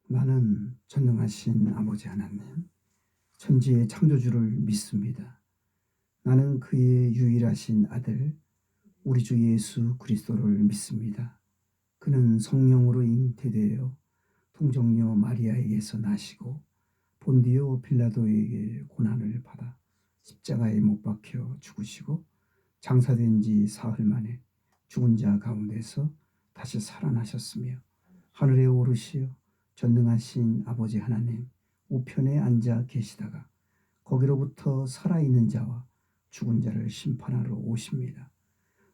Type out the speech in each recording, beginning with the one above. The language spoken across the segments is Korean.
나는 전능하신 아버지 하나님, 천지의 창조주를 믿습니다. 나는 그의 유일하신 아들, 우리 주 예수 그리스도를 믿습니다. 그는 성령으로 잉태되어 통정녀 마리아에게서 나시고 본디오 빌라도에게 고난을 받아 십자가에 못 박혀 죽으시고 장사된 지 사흘 만에 죽은 자 가운데서 다시 살아나셨으며 하늘에 오르시어 전능하신 아버지 하나님 우편에 앉아 계시다가 거기로부터 살아있는 자와 죽은 자를 심판하러 오십니다.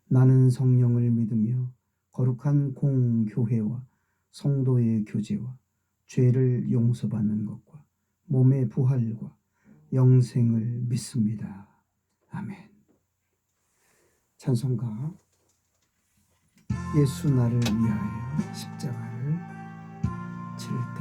나는 성령을 믿으며 거룩한 공교회와 성도의 교제와 죄를 용서받는 것과 몸의 부활과 영생을 믿습니다. 아멘. 찬송가 예수 나를 위하여 십자가를 질 때.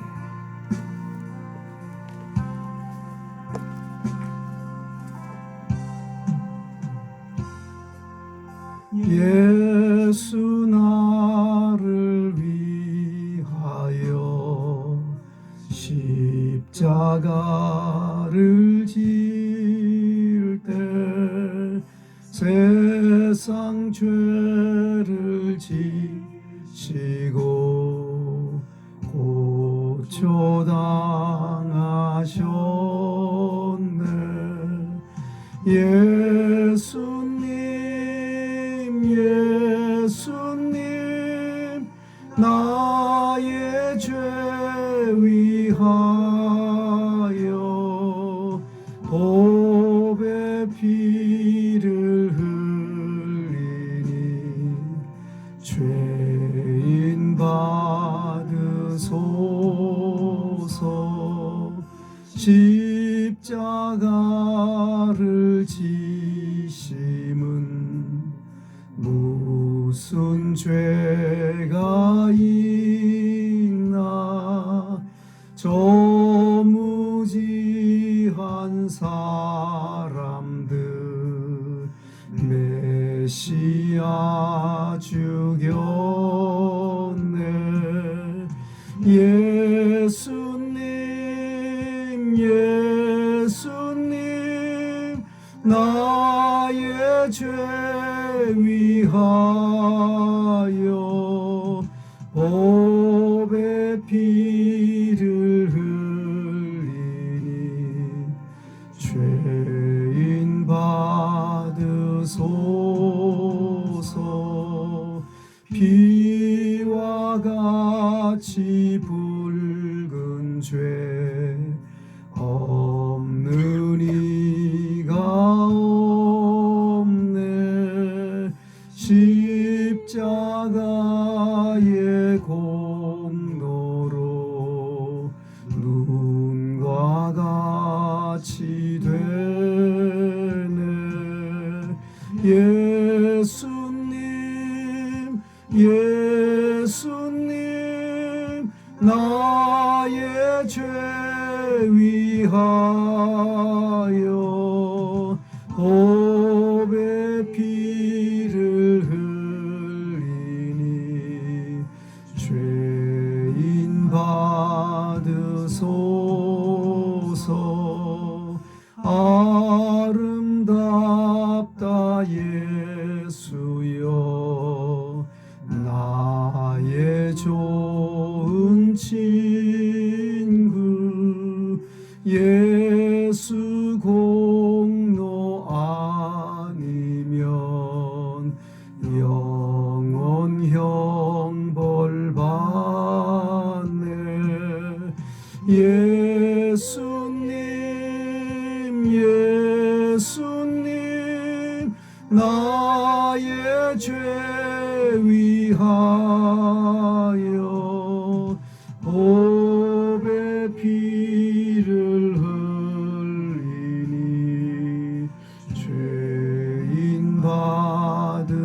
예수 나를 위하여 십자가를 질 때 세상 죄를 지시고 고초당하셨네. 예수님 나의 죄 위하여 보배 피를 흘리니 죄인 받으소서. 십자가를 지심은 무슨 죄가 있나. 저 무지한 사람들 메시아 죽였네. 예수님 나의 죄 위하여 보배 피를 흘리니 죄인 받으소서. 피와 같이 붉은 죄 없는 이가 없네. 십자가의 공로로 눈과 같이 되네. 예수님 나의 죄 위하여 보배 피를 흘리니 죄인 받으소서. 아름답다 예수여 나의 좋은 친구. 예수 공로 아니면 영원 형벌받네. 예수님 나의 죄 위하여 보배 피를 흘리니 죄인 받으소서.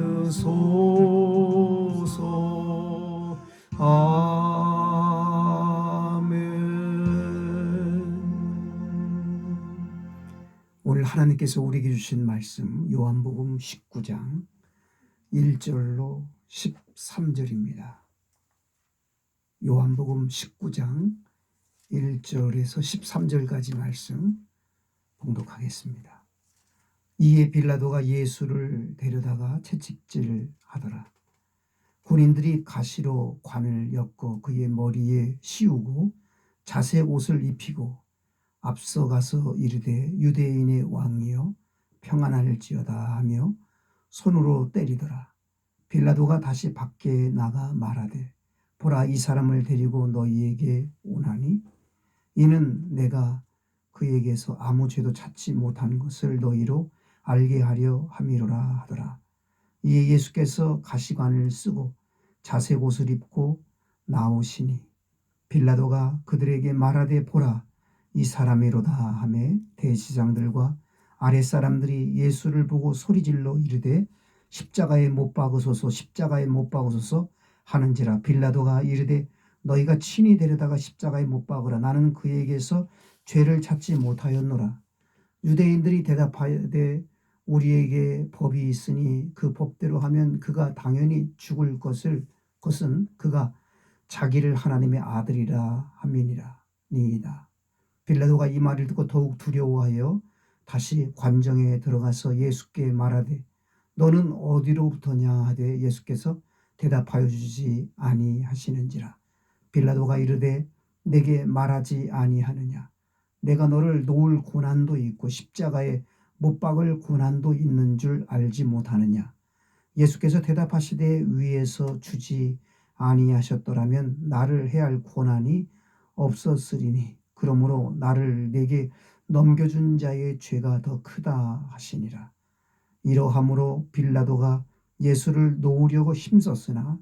오늘 하나님께서 우리에게 주신 말씀 요한복음 19장 1절로 13절입니다. 요한복음 19장 1절에서 13절까지 말씀 봉독하겠습니다. 이에 빌라도가 예수를 데려다가 채찍질하더라. 군인들이 가시로 관을 엮어 그의 머리에 씌우고 자색 옷을 입히고 앞서가서 이르되 유대인의 왕이여 평안할지어다 하며 손으로 때리더라. 빌라도가 다시 밖에 나가 말하되 보라, 이 사람을 데리고 너희에게 오나니 이는 내가 그에게서 아무 죄도 찾지 못한 것을 너희로 알게 하려 함이로라 하더라. 이에 예수께서 가시관을 쓰고 자색 옷을 입고 나오시니 빌라도가 그들에게 말하되 보라, 이 사람이로다 하매 대제사장들과 아랫사람들이 예수를 보고 소리질러 이르되 십자가에 못 박으소서, 십자가에 못 박으소서 하는지라. 빌라도가 이르되 너희가 친히 데려다가 십자가에 못 박으라. 나는 그에게서 죄를 찾지 못하였노라. 유대인들이 대답하되 우리에게 법이 있으니 그 법대로 하면 그가 당연히 죽을 것은 그가 자기를 하나님의 아들이라 함이니라 니이다. 빌라도가 이 말을 듣고 더욱 두려워하여 다시 관정에 들어가서 예수께 말하되 너는 어디로부터냐 하되 예수께서 대답하여 주지 아니하시는지라. 빌라도가 이르되 내게 말하지 아니하느냐. 내가 너를 놓을 고난도 있고 십자가에 못 박을 고난도 있는 줄 알지 못하느냐. 예수께서 대답하시되 위에서 주지 아니하셨더라면 나를 해할 고난이 없었으리니 그러므로 나를 내게 넘겨준 자의 죄가 더 크다 하시니라. 이러함으로 빌라도가 예수를 놓으려고 힘썼으나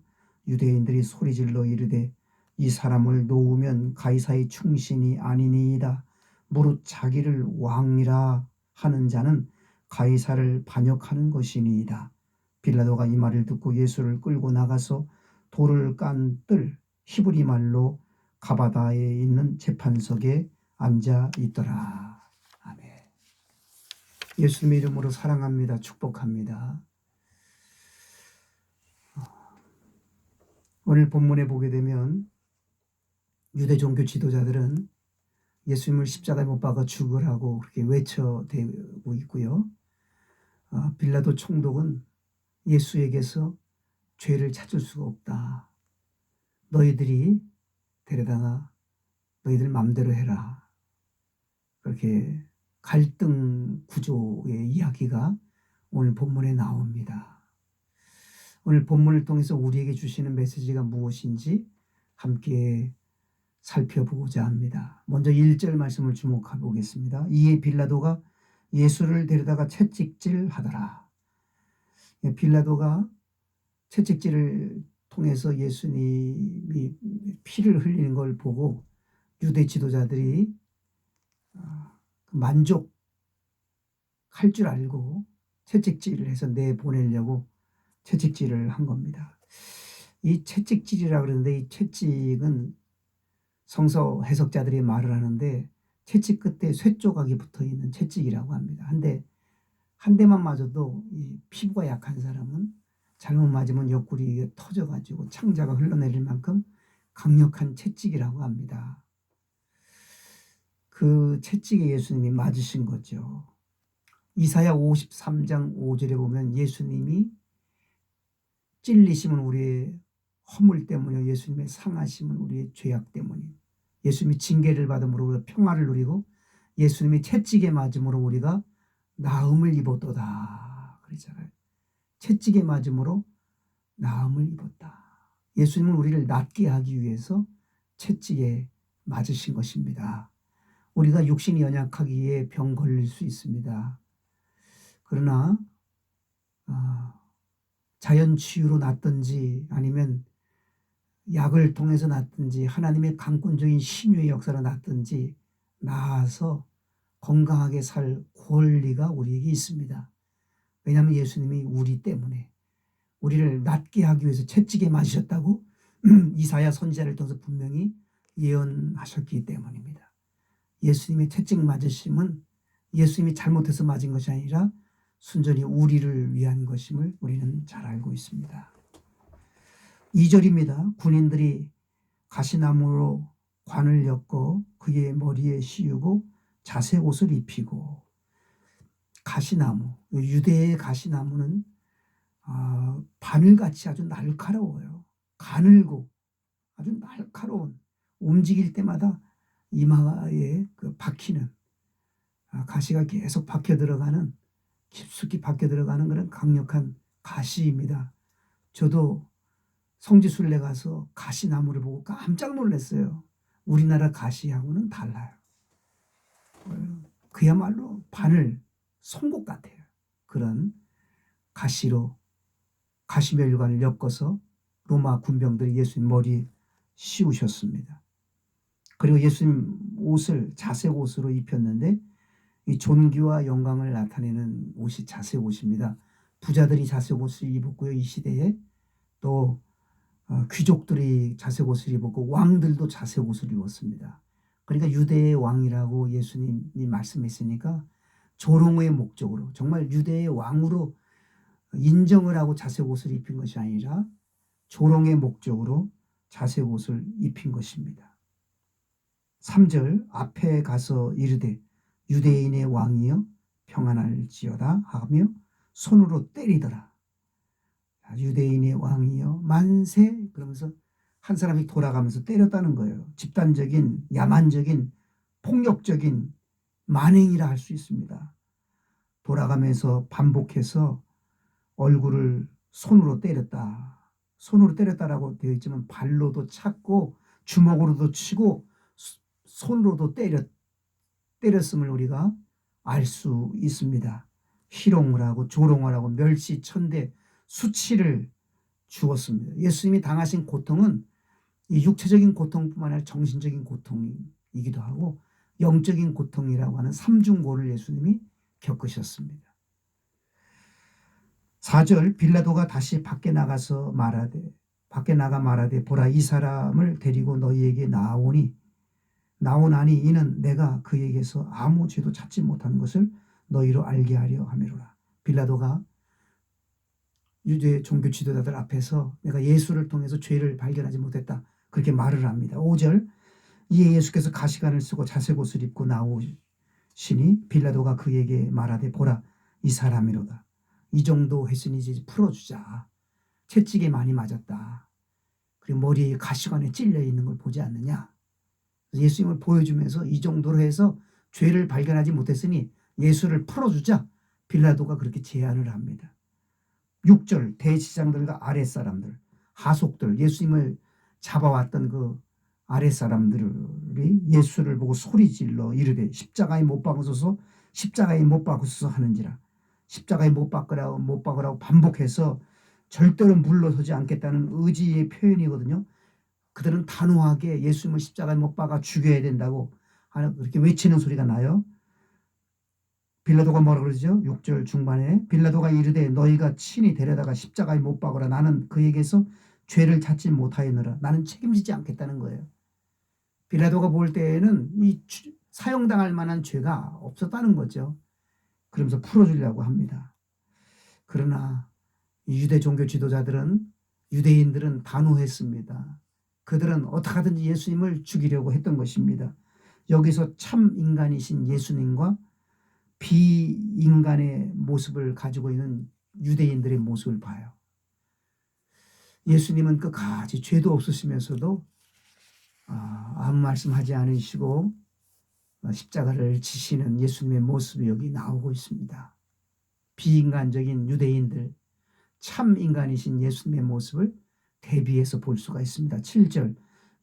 유대인들이 소리질러 이르되 이 사람을 놓으면 가이사의 충신이 아니니이다. 무릇 자기를 왕이라 하는 자는 가이사를 반역하는 것이니이다. 빌라도가 이 말을 듣고 예수를 끌고 나가서 돌을 깐 뜰 히브리 말로 가바다에 있는 재판석에 앉아 있더라. 아멘. 예수님의 이름으로 사랑합니다. 축복합니다. 오늘 본문에 보게 되면 유대 종교 지도자들은 예수님을 십자가에 못 박아 죽으라고 그렇게 외쳐대고 있고요. 빌라도 총독은 예수에게서 죄를 찾을 수가 없다. 너희들이 데려다가 너희들 맘대로 해라. 그렇게 갈등 구조의 이야기가 오늘 본문에 나옵니다. 오늘 본문을 통해서 우리에게 주시는 메시지가 무엇인지 함께 살펴보고자 합니다. 먼저 1절 말씀을 주목해 보겠습니다. 이에 빌라도가 예수를 데려다가 채찍질하더라. 빌라도가 채찍질을 통해서 예수님이 피를 흘리는 걸 보고 유대 지도자들이 만족할 줄 알고 채찍질을 해서 내보내려고 채찍질을 한 겁니다. 이 채찍질이라 그러는데 이 채찍은 성서 해석자들이 말을 하는데 채찍 끝에 쇠 조각이 붙어 있는 채찍이라고 합니다. 한 대만 맞아도 이 피부가 약한 사람은 잘못 맞으면 옆구리 터져가지고 창자가 흘러내릴 만큼 강력한 채찍이라고 합니다. 그 채찍에 예수님이 맞으신 거죠. 이사야 53장 5절에 보면 예수님이 찔리심은 우리의 허물 때문이요 예수님의 상하심은 우리의 죄악 때문이요 예수님이 징계를 받음으로 우리가 평화를 누리고 예수님이 채찍에 맞음으로 우리가 나음을 입었도다 그러잖아요. 채찍에 맞음으로 나음을 입었다. 예수님은 우리를 낫게 하기 위해서 채찍에 맞으신 것입니다. 우리가 육신이 연약하기에 병 걸릴 수 있습니다. 그러나 자연치유로 낫든지 아니면 약을 통해서 낫든지 하나님의 강권적인 신유의 역사로 낫든지 나아서 건강하게 살 권리가 우리에게 있습니다. 왜냐하면 예수님이 우리 때문에 우리를 낫게 하기 위해서 채찍에 맞으셨다고 이사야 선지자를 통해서 분명히 예언하셨기 때문입니다. 예수님의 채찍 맞으심은 예수님이 잘못해서 맞은 것이 아니라 순전히 우리를 위한 것임을 우리는 잘 알고 있습니다. 2절입니다. 군인들이 가시나무로 관을 엮어 그의 머리에 씌우고 자색 옷을 입히고. 가시나무, 유대의 가시나무는 바늘같이 아주 날카로워요. 가늘고 아주 날카로운, 움직일 때마다 이마에 그 박히는, 가시가 계속 박혀 들어가는, 깊숙이 박혀 들어가는 그런 강력한 가시입니다. 저도 성지순례 가서 가시나무를 보고 깜짝 놀랐어요. 우리나라 가시하고는 달라요. 그야말로 바늘, 송곳 같아요. 그런 가시로, 가시면류관을 엮어서 로마 군병들이 예수님 머리에 씌우셨습니다. 그리고 예수님 옷을 자색 옷으로 입혔는데, 이 존귀와 영광을 나타내는 옷이 자색 옷입니다. 부자들이 자색 옷을 입었고요. 이 시대에 또 귀족들이 자색 옷을 입었고 왕들도 자색 옷을 입었습니다. 그러니까 유대의 왕이라고 예수님이 말씀했으니까 조롱의 목적으로, 정말 유대의 왕으로 인정을 하고 자색 옷을 입힌 것이 아니라 조롱의 목적으로 자색 옷을 입힌 것입니다. 3절, 앞에 가서 이르되 유대인의 왕이여 평안할지어다 하며 손으로 때리더라. 유대인의 왕이여 만세, 그러면서 한 사람이 돌아가면서 때렸다는 거예요. 집단적인, 야만적인, 폭력적인 만행이라 할 수 있습니다. 돌아가면서 반복해서 얼굴을 손으로 때렸다. 손으로 때렸다라고 되어 있지만 발로도 찼고 주먹으로도 치고 손으로도 때렸음을 우리가 알 수 있습니다. 희롱을 하고 조롱을 하고 멸시천대 수치를 주었습니다. 예수님이 당하신 고통은 이 육체적인 고통뿐만 아니라 정신적인 고통이기도 하고 영적인 고통이라고 하는 삼중고를 예수님이 겪으셨습니다. 4절, 빌라도가 다시 밖에 나가 말하되 보라, 이 사람을 데리고 너희에게 나오나니 이는 내가 그에게서 아무 죄도 찾지 못한 것을 너희로 알게 하려 함이로라. 빌라도가 유대 종교 지도자들 앞에서 내가 예수를 통해서 죄를 발견하지 못했다, 그렇게 말을 합니다. 5절, 이에 예수께서 가시관을 쓰고 자색 옷을 입고 나오시니 빌라도가 그에게 말하되 보라, 이 사람이로다. 이 정도 했으니 이제 풀어주자. 채찍에 많이 맞았다. 그리고 머리에 가시관에 찔려 있는 걸 보지 않느냐. 예수님을 보여주면서 이 정도로 해서 죄를 발견하지 못했으니 예수를 풀어주자. 빌라도가 그렇게 제안을 합니다. 6절, 대제사장들과 아랫사람들, 하속들, 예수님을 잡아왔던 그 아랫사람들이 예수를 보고 소리질러 이르되 십자가에 못 박으소서, 십자가에 못 박으소서 하는지라. 십자가에 못 박으라고 반복해서 절대로 물러서지 않겠다는 의지의 표현이거든요. 그들은 단호하게 예수님을 십자가에 못 박아 죽여야 된다고 그렇게 외치는 소리가 나요. 빌라도가 뭐라 그러죠? 6절 중반에 빌라도가 이르되 너희가 친히 데려다가 십자가에 못 박으라. 나는 그에게서 죄를 찾지 못하였느라. 나는 책임지지 않겠다는 거예요. 빌라도가 볼 때에는 이 사형당할 만한 죄가 없었다는 거죠. 그러면서 풀어주려고 합니다. 그러나 유대 종교 지도자들은, 유대인들은 단호했습니다. 그들은 어떻게 하든지 예수님을 죽이려고 했던 것입니다. 여기서 참 인간이신 예수님과 비인간의 모습을 가지고 있는 유대인들의 모습을 봐요. 예수님은 끝까지 죄도 없으시면서도 아무 말씀하지 않으시고 십자가를 지시는 예수님의 모습이 여기 나오고 있습니다. 비인간적인 유대인들, 참 인간이신 예수님의 모습을 대비해서 볼 수가 있습니다. 7절,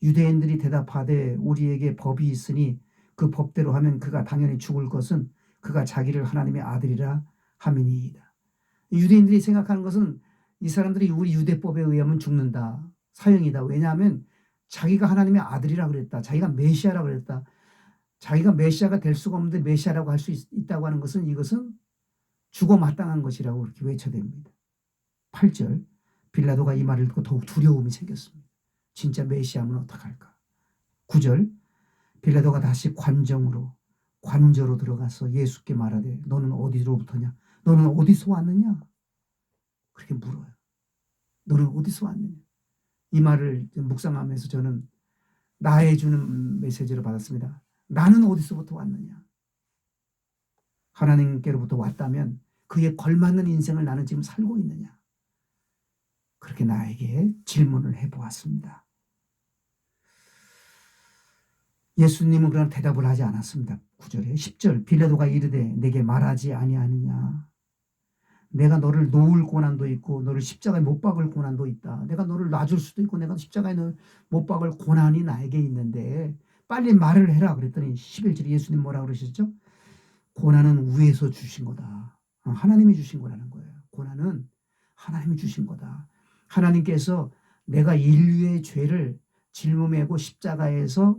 유대인들이 대답하되 우리에게 법이 있으니 그 법대로 하면 그가 당연히 죽을 것은 그가 자기를 하나님의 아들이라 함이니이다. 유대인들이 생각하는 것은 이 사람들이 우리 유대법에 의하면 죽는다, 사형이다. 왜냐하면 자기가 하나님의 아들이라 그랬다, 자기가 메시아라 그랬다. 자기가 메시아가 될 수가 없는데 메시아라고 할 수 있다고 하는 것은 이것은 죽어 마땅한 것이라고 그렇게 외쳐댑니다. 8절, 빌라도가 이 말을 듣고 더욱 두려움이 생겼습니다. 진짜 메시아면 어떡할까. 9절, 빌라도가 다시 관저로 들어가서 예수께 말하되 너는 어디로부터냐, 너는 어디서 왔느냐, 그렇게 물어요. 너는 어디서 왔느냐. 이 말을 묵상하면서 저는 나에 주는 메시지를 받았습니다. 나는 어디서부터 왔느냐? 하나님께로부터 왔다면 그에 걸맞는 인생을 나는 지금 살고 있느냐? 그렇게 나에게 질문을 해보았습니다. 예수님은 그런 대답을 하지 않았습니다. 9절에 10절 빌라도가 이르되 내게 말하지 아니하느냐? 내가 너를 놓을 고난도 있고 너를 십자가에 못 박을 고난도 있다. 내가 너를 놔줄 수도 있고 내가 십자가에 너를 못 박을 고난이 나에게 있는데 빨리 말을 해라 그랬더니 11절에 예수님 뭐라고 그러셨죠? 고난은 위에서 주신 거다. 하나님이 주신 거라는 거예요. 고난은 하나님이 주신 거다. 하나님께서 내가 인류의 죄를 짊어매고 십자가에서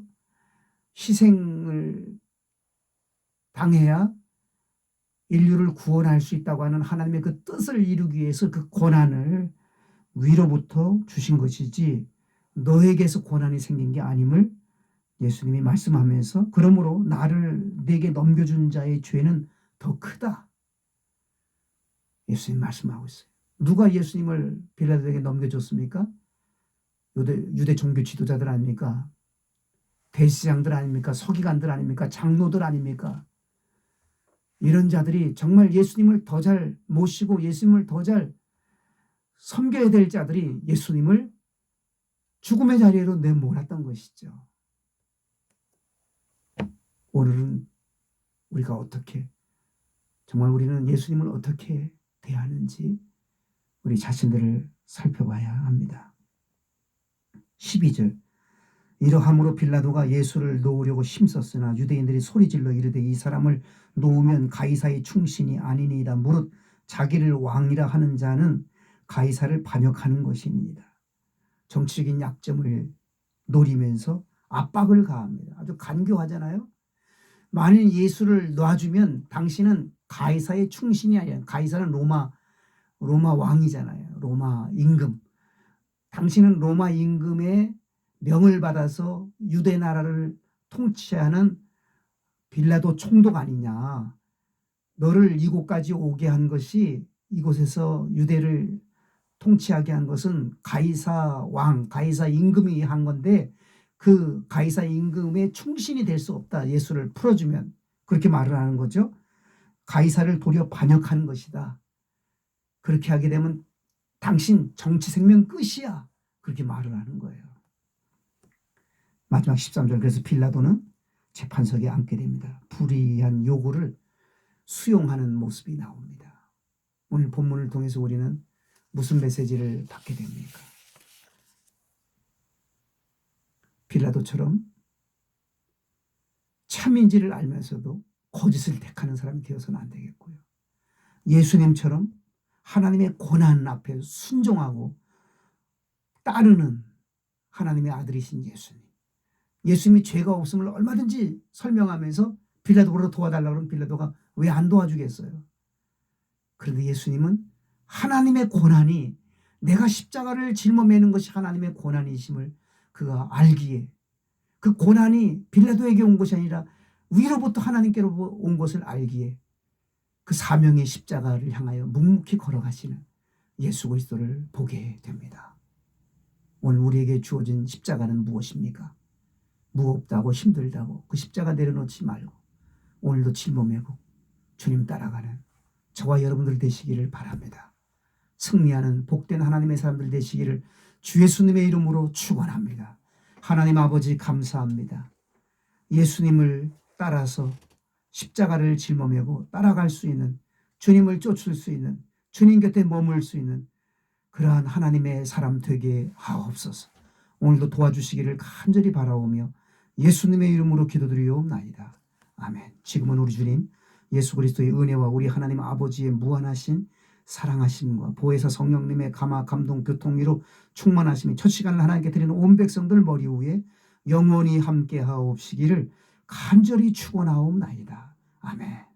희생을 당해야 인류를 구원할 수 있다고 하는 하나님의 그 뜻을 이루기 위해서 그 고난을 위로부터 주신 것이지 너에게서 고난이 생긴 게 아님을 예수님이 말씀하면서 그러므로 나를 내게 넘겨준 자의 죄는 더 크다. 예수님 말씀하고 있어요. 누가 예수님을 빌라도에게 넘겨줬습니까? 유대 종교 지도자들 아닙니까? 대제사장들 아닙니까? 서기관들 아닙니까? 장로들 아닙니까? 이런 자들이 정말 예수님을 더 잘 모시고 예수님을 더 잘 섬겨야 될 자들이 예수님을 죽음의 자리로 내몰았던 것이죠. 오늘은 우리가 어떻게 정말 우리는 예수님을 어떻게 대하는지 우리 자신들을 살펴봐야 합니다. 12절 이러함으로 빌라도가 예수를 놓으려고 힘썼으나 유대인들이 소리질러 이르되 이 사람을 놓으면 가이사의 충신이 아니니이다. 무릇 자기를 왕이라 하는 자는 가이사를 반역하는 것이니이다. 정치적인 약점을 노리면서 압박을 가합니다. 아주 간교하잖아요. 만일 예수를 놔주면 당신은 가이사의 충신이 아니라 가이사는 로마 왕이잖아요. 로마 임금. 당신은 로마 임금의 명을 받아서 유대 나라를 통치하는 빌라도 총독 아니냐. 너를 이곳까지 오게 한 것이 이곳에서 유대를 통치하게 한 것은 가이사 왕, 가이사 임금이 한 건데 그 가이사 임금의 충신이 될 수 없다. 예수를 풀어주면. 그렇게 말을 하는 거죠. 가이사를 도리어 반역하는 것이다. 그렇게 하게 되면 당신 정치 생명 끝이야. 그렇게 말을 하는 거예요. 마지막 13절 그래서 빌라도는 재판석에 앉게 됩니다. 불의한 요구를 수용하는 모습이 나옵니다. 오늘 본문을 통해서 우리는 무슨 메시지를 받게 됩니까? 빌라도처럼 참인지를 알면서도 거짓을 택하는 사람이 되어서는 안 되겠고요. 예수님처럼 하나님의 고난 앞에 순종하고 따르는 하나님의 아들이신 예수님. 예수님이 죄가 없음을 얼마든지 설명하면서 빌라도로 도와달라고 하면 빌라도가 왜 안 도와주겠어요? 그런데 예수님은 하나님의 고난이 내가 십자가를 짊어매는 것이 하나님의 고난이심을 그가 알기에 그 고난이 빌라도에게 온 것이 아니라 위로부터 하나님께로 온 것을 알기에 그 사명의 십자가를 향하여 묵묵히 걸어가시는 예수 그리스도를 보게 됩니다. 오늘 우리에게 주어진 십자가는 무엇입니까? 무겁다고 힘들다고 그 십자가 내려놓지 말고 오늘도 짊어매고 주님 따라가는 저와 여러분들 되시기를 바랍니다. 승리하는 복된 하나님의 사람들 되시기를 주 예수님의 이름으로 축원합니다. 하나님 아버지 감사합니다. 예수님을 따라서 십자가를 짊어매고 따라갈 수 있는 주님을 쫓을 수 있는 주님 곁에 머물 수 있는 그러한 하나님의 사람 되게 하옵소서. 오늘도 도와주시기를 간절히 바라오며 예수님의 이름으로 기도드리옵나이다. 아멘. 지금은 우리 주님 예수 그리스도의 은혜와 우리 하나님 아버지의 무한하신 사랑하심과 보혜사 성령님의 감화 감동 교통위로 충만하심이 첫 시간을 하나님께 드리는 온 백성들 머리 위에 영원히 함께 하옵시기를 간절히 축원하옵나이다. 아멘.